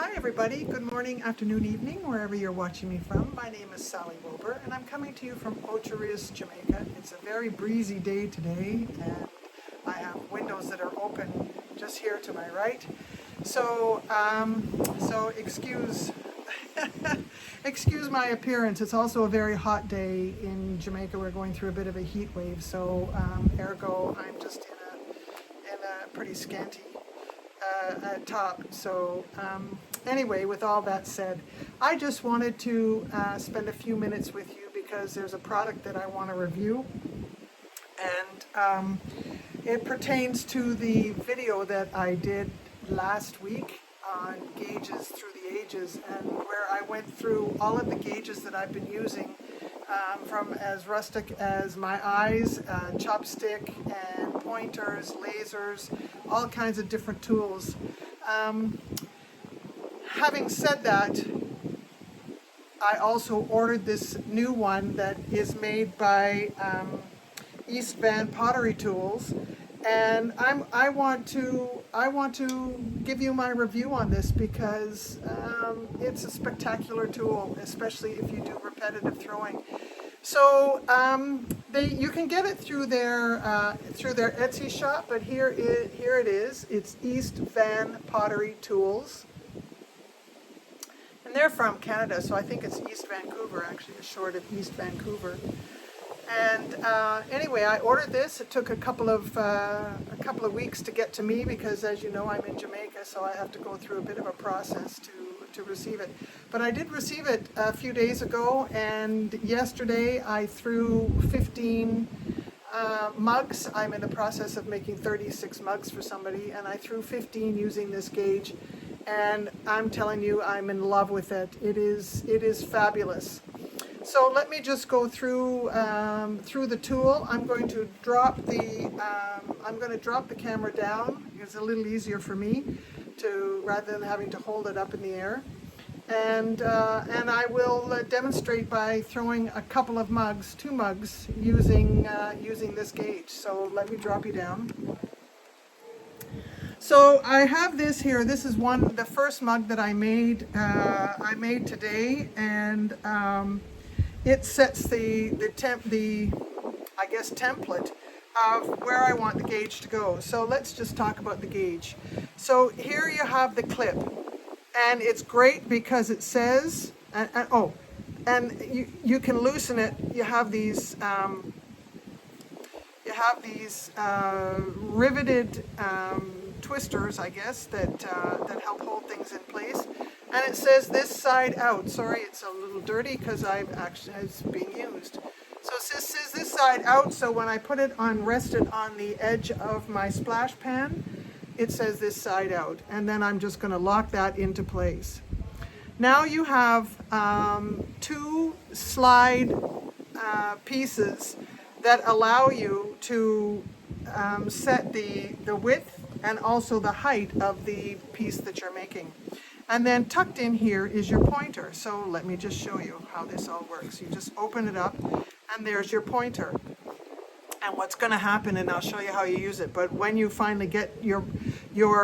Hi everybody. Good morning, afternoon, evening, wherever you're watching me from. My name is Sally Wilbur and I'm coming to you from Pottery, Jamaica. It's a very breezy day today and I have windows that are open just here to my right. So excuse excuse my appearance. It's also a very hot day in Jamaica. We're going through a bit of a heat wave, so ergo I'm just in a pretty scanty top. So anyway, with all that said, I just wanted to spend a few minutes with you because there's a product that I want to review, and it pertains to the video that I did last week on gauges through the ages, and where I went through all of the gauges that I've been using, from as rustic as my eyes, chopstick and pointers, lasers, all kinds of different tools. Having said that, I also ordered this new one that is made by EastVanPotteryTools, and I want to give you my review on this because it's a spectacular tool, especially if you do repetitive throwing. So you can get it through their Etsy shop, but here it is. It's EastVanPotteryTools, and they're from Canada, so I think it's East Vancouver. Actually, it's short of East Vancouver. And anyway, I ordered this. It took a couple of weeks to get to me because, as you know, I'm in Jamaica, so I have to go through a bit of a process to receive it. But I did receive it a few days ago, and yesterday I threw 15 mugs. I'm in the process of making 36 mugs for somebody, and I threw 15 using this gauge, and I'm telling you, I'm in love with it. It is fabulous. So let me just go through the tool. I'm going to drop the camera down. It's a little easier for me rather than having to hold it up in the air. And I will demonstrate by throwing a couple of mugs, 2 mugs, using this gauge. So let me drop you down. So I have this here. This is the first mug that I made. I made today, and it sets the template of where I want the gauge to go. So let's just talk about the gauge. So here you have the clip, and it's great because it says, and you can loosen it. You have these riveted twisters, I guess, that help hold things in place. And it says this side out. Sorry, it's a little dirty because it's being used. So it says this side out. So when I put it rested on the edge of my splash pan, it says this side out. And then I'm just going to lock that into place. Now you have 2 slide pieces that allow you to set the width and also the height of the piece that you're making. And then tucked in here is your pointer. So let me just show you how this all works. You just open it up, and there's your pointer. And what's going to happen, and I'll show you how you use it, but when you finally get your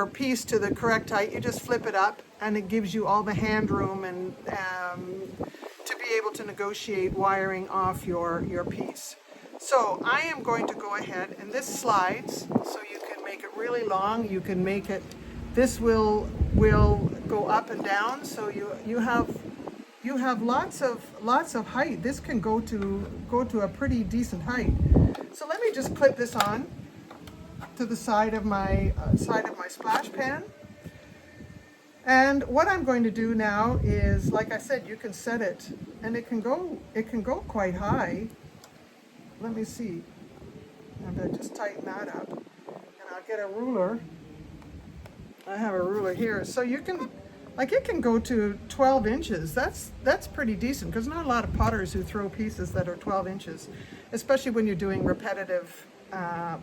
piece to the correct height, you just flip it up, and it gives you all the hand room and to be able to negotiate wiring off your piece. So I am going to go ahead, and this slides, so you can make it really long. You can make it, this will go up and down, so you have lots of height. This can go to a pretty decent height. So let me just clip this on to the side of my splash pan. And what I'm going to do now is, like I said, you can set it, and it can go quite high. Let me see. I'm going to just tighten that up, and I'll get a ruler. I have a ruler here, so you can, it can go to 12 inches. That's pretty decent, because not a lot of potters who throw pieces that are 12 inches, especially when you're doing repetitive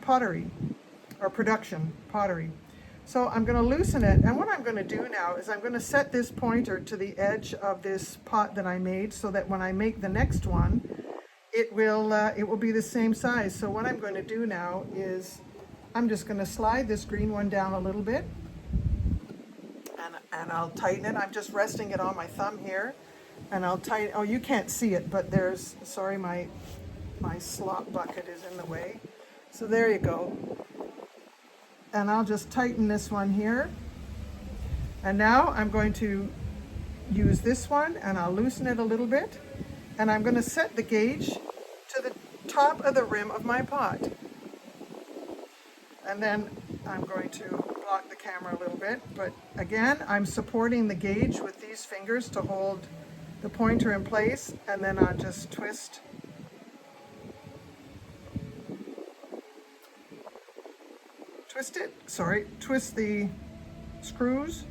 pottery or production pottery. So I'm going to loosen it, and what I'm going to do now is I'm going to set this pointer to the edge of this pot that I made, so that when I make the next one, it will be the same size. So what I'm going to do now is I'm just going to slide this green one down a little bit, and and I'll tighten it. I'm just resting it on my thumb here, and I'll tighten. Oh, you can't see it, but there's, sorry, my slop bucket is in the way. So there you go. And I'll just tighten this one here. And now I'm going to use this one, and I'll loosen it a little bit, and I'm going to set the gauge to the top of the rim of my pot. And then I'm going to block the camera a little bit, but again, I'm supporting the gauge with these fingers to hold the pointer in place, and then I'll just twist the screws.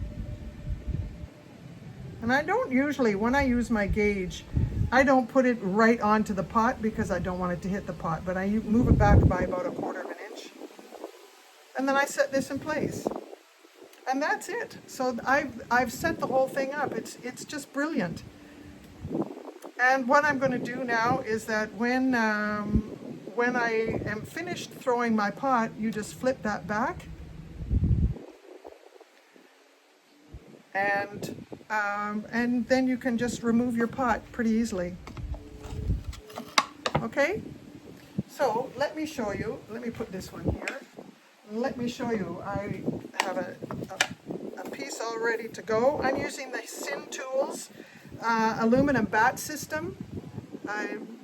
And I don't usually, when I use my gauge, I don't put it right onto the pot because I don't want it to hit the pot, but I move it back by about 1/4 of an inch. And then I set this in place. And that's it. So I've set the whole thing up. It's just brilliant. And what I'm going to do now is that when I am finished throwing my pot, you just flip that back. And then you can just remove your pot pretty easily. Okay? So let me show you. Let me put this one here. Let me show you. I have a piece all ready to go. I'm using the Sin Tools aluminum bat system.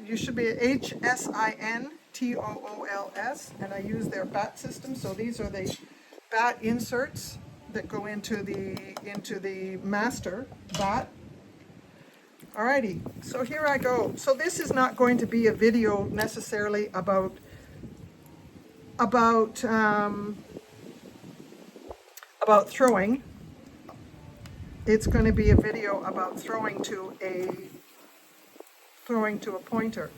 You should be HSIN TOOLS, and I use their bat system. So these are the bat inserts that go into the master bat. Alrighty, so here I go. So this is not going to be a video necessarily about throwing. It's going to be a video about throwing to a pointer.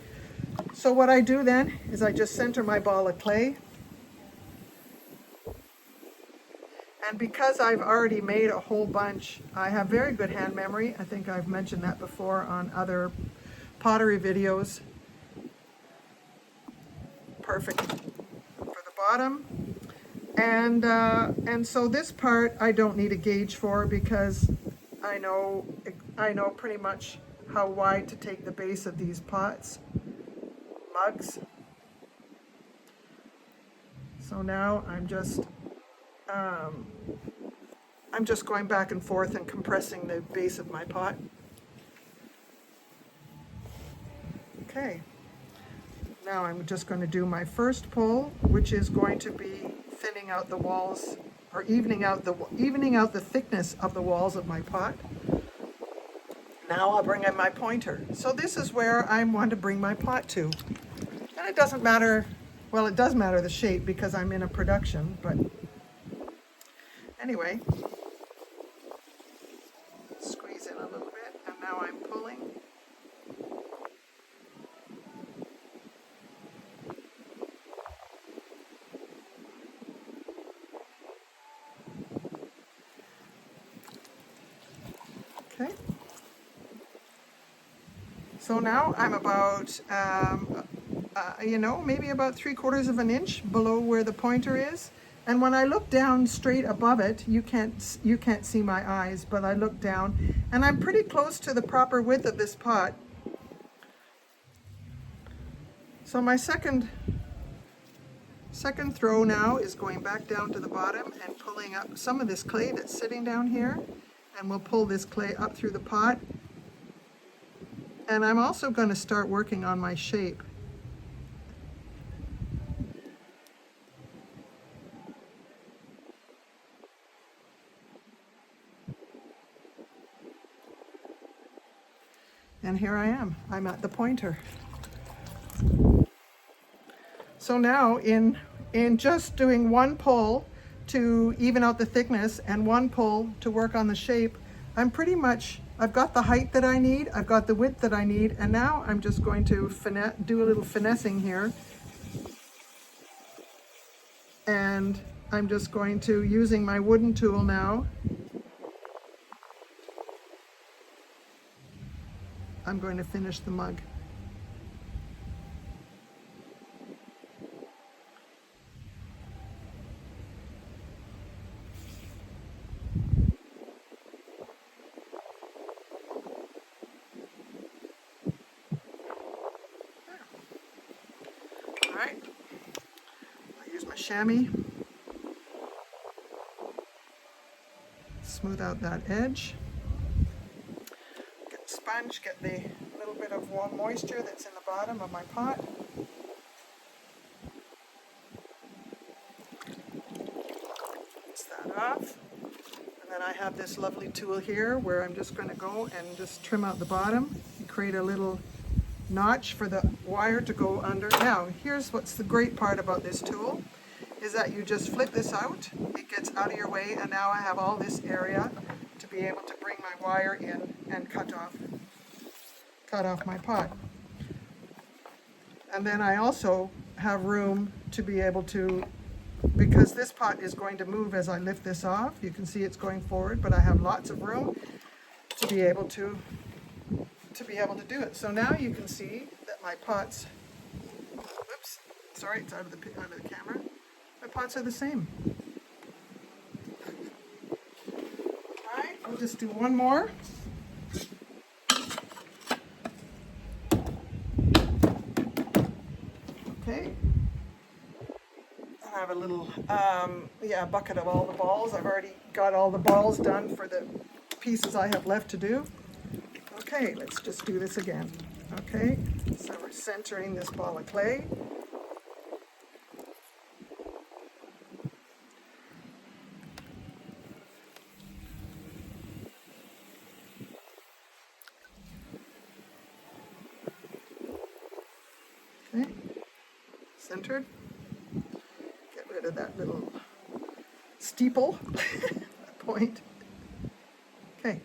So what I do then is I just center my ball of clay. And because I've already made a whole bunch, I have very good hand memory. I think I've mentioned that before on other pottery videos. Perfect for the bottom. And so this part I don't need a gauge for because I know pretty much how wide to take the base of these pots, mugs. So now I'm just going back and forth and compressing the base of my pot. Okay. Now I'm just going to do my first pull, which is going to be thinning out the walls, or evening out the thickness of the walls of my pot. Now I'll bring in my pointer. So this is where I want to bring my pot to. And it doesn't matter, well, it does matter the shape because I'm in a production, but anyway, squeeze in a little bit, and now I'm pulling. Okay. So now I'm about, maybe about 3/4 of an inch below where the pointer is. And when I look down straight above it, you can't see my eyes, but I look down and I'm pretty close to the proper width of this pot. So my second throw now is going back down to the bottom and pulling up some of this clay that's sitting down here, and we'll pull this clay up through the pot. And I'm also going to start working on my shape. And here I am. I'm at the pointer. So now in just doing one pull to even out the thickness and one pull to work on the shape, I've got the height that I need, I've got the width that I need, and now I'm just going to do a little finessing here. And I'm just going to, using my wooden tool now, I'm going to finish the mug. chamois. Smooth out that edge. Get the sponge, get the little bit of warm moisture that's in the bottom of my pot. Rinse that off. And then I have this lovely tool here where I'm just going to go and just trim out the bottom and create a little notch for the wire to go under. Now, here's what's the great part about this tool, is that you just flip this out, it gets out of your way, and now I have all this area to be able to bring my wire in and cut off my pot. And then I also have room to be able to, because this pot is going to move as I lift this off, you can see it's going forward, but I have lots of room to be able to do it. So now you can see that my pots, whoops, sorry, it's out of the camera. My pots are the same. Alright, I'll just do one more. Okay. I have a little, bucket of all the balls. I've already got all the balls done for the pieces I have left to do. Okay, let's just do this again. Okay, so we're centering this ball of clay. Okay, centered. Get rid of that little steeple point. Okay.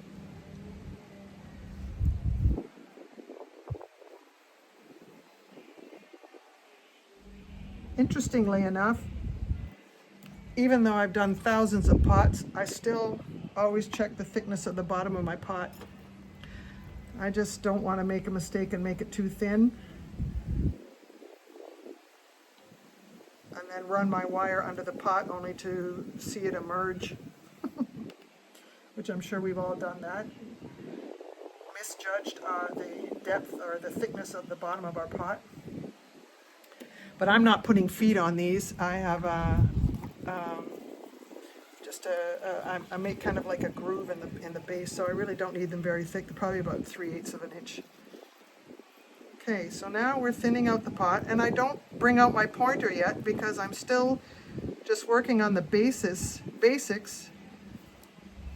Interestingly enough, even though I've done thousands of pots, I still always check the thickness of the bottom of my pot. I just don't want to make a mistake and make it too thin. And then run my wire under the pot only to see it emerge, which I'm sure we've all done that. Misjudged the depth or the thickness of the bottom of our pot. But I'm not putting feet on these. I have I make kind of like a groove in the base, so I really don't need them very thick. They're probably about 3/8 of an inch. Okay, so now we're thinning out the pot, and I don't bring out my pointer yet because I'm still just working on the basics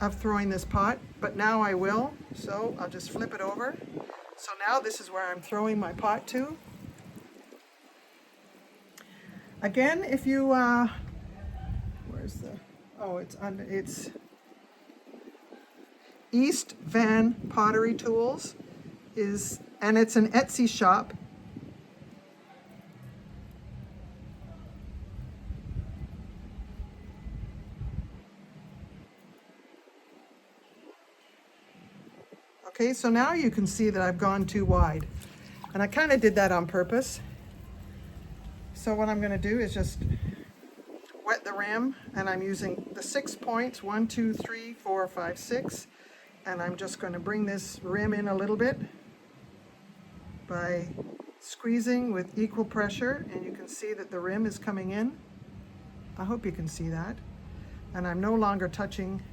of throwing this pot, but now I will, so I'll just flip it over. So now this is where I'm throwing my pot to. Again, if you, where's the, oh, it's EastVanPotteryTools and it's an Etsy shop. Okay, so now you can see that I've gone too wide, and I kind of did that on purpose. So what I'm going to do is just wet the rim, and I'm using the 6 points, 1, 2, 3, 4, 5, 6, and I'm just going to bring this rim in a little bit by squeezing with equal pressure, and you can see that the rim is coming in. I hope you can see that. And I'm no longer touching.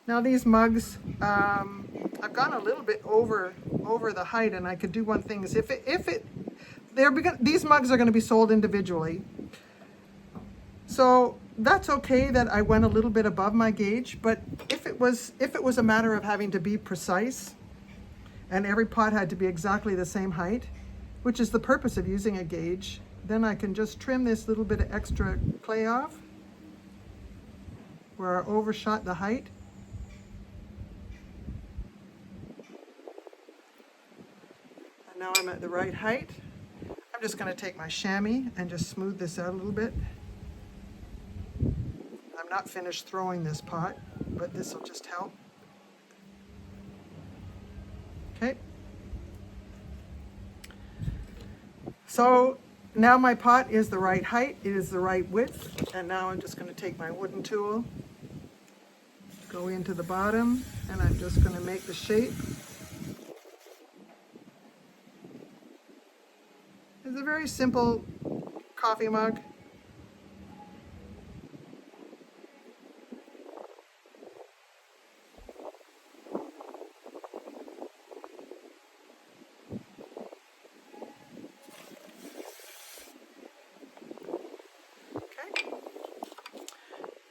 Now these mugs, I've gone a little bit over the height, and I could do one thing is these mugs are going to be sold individually. So that's okay that I went a little bit above my gauge, but if it was a matter of having to be precise and every pot had to be exactly the same height, which is the purpose of using a gauge, then I can just trim this little bit of extra clay off where I overshot the height. And now I'm at the right height. I'm just going to take my chamois and just smooth this out a little bit. I'm not finished throwing this pot, but this will just help. Okay. So now my pot is the right height, it is the right width, and now I'm just going to take my wooden tool, go into the bottom, and I'm just going to make the shape. It's a very simple coffee mug. Okay,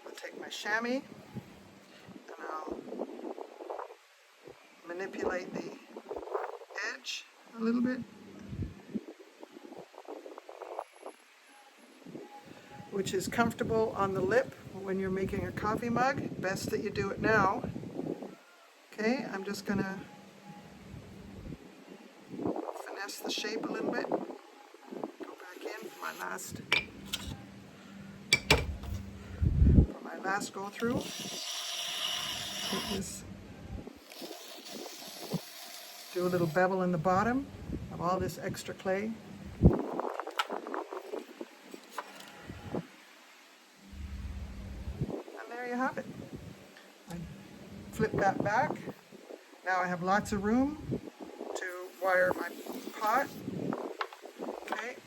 I'll take my chamois and I'll manipulate the edge a little bit, which is comfortable on the lip when you're making a coffee mug. Best that you do it now. Okay, I'm just going to finesse the shape a little bit. Go back in for my last go through. Take this, do a little bevel in the bottom of all this extra clay. There you have it. I flip that back. Now I have lots of room to wire my pot. Okay.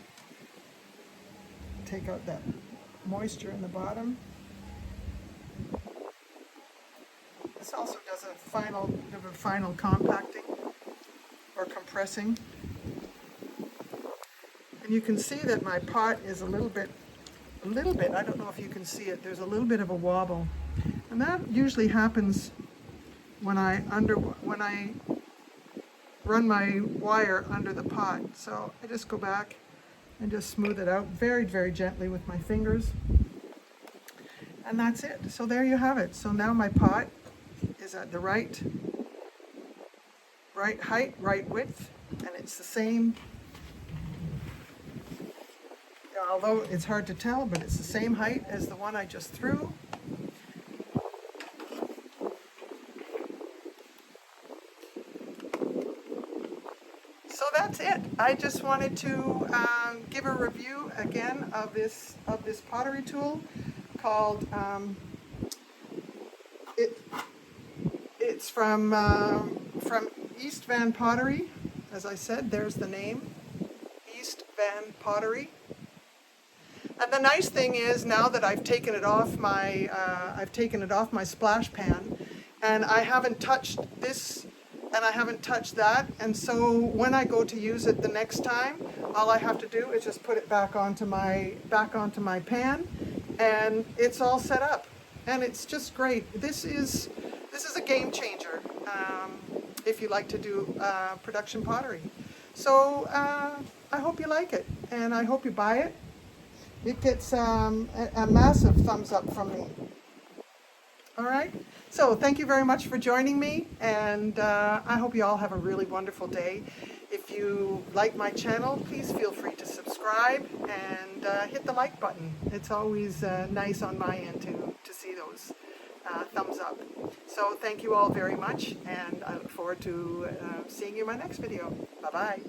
Take out that moisture in the bottom. This also does a final compacting or compressing. And you can see that my pot is a little bit, I don't know if you can see it, there's a little bit of a wobble. And that usually happens when I run my wire under the pot. So I just go back and just smooth it out very, very gently with my fingers. And that's it. So there you have it. So now my pot is at the right height, right width, and it's the same. Although it's hard to tell, but it's the same height as the one I just threw. So that's it. I just wanted to give a review again of this pottery tool called it's from EastVanPottery. As I said, there's the name, EastVanPottery. And the nice thing is, now that I've taken it off my splash pan, and I haven't touched this and I haven't touched that, and so when I go to use it the next time, all I have to do is just put it back onto my pan, and it's all set up, and it's just great. This is a game changer if you like to do production pottery. So I hope you like it, and I hope you buy it. It gets a massive thumbs up from me. All right, so thank you very much for joining me, and I hope you all have a really wonderful day. If you like my channel, please feel free to subscribe and hit the like button. It's always nice on my end to see those thumbs up. So thank you all very much, and I look forward to seeing you in my next video. Bye-bye.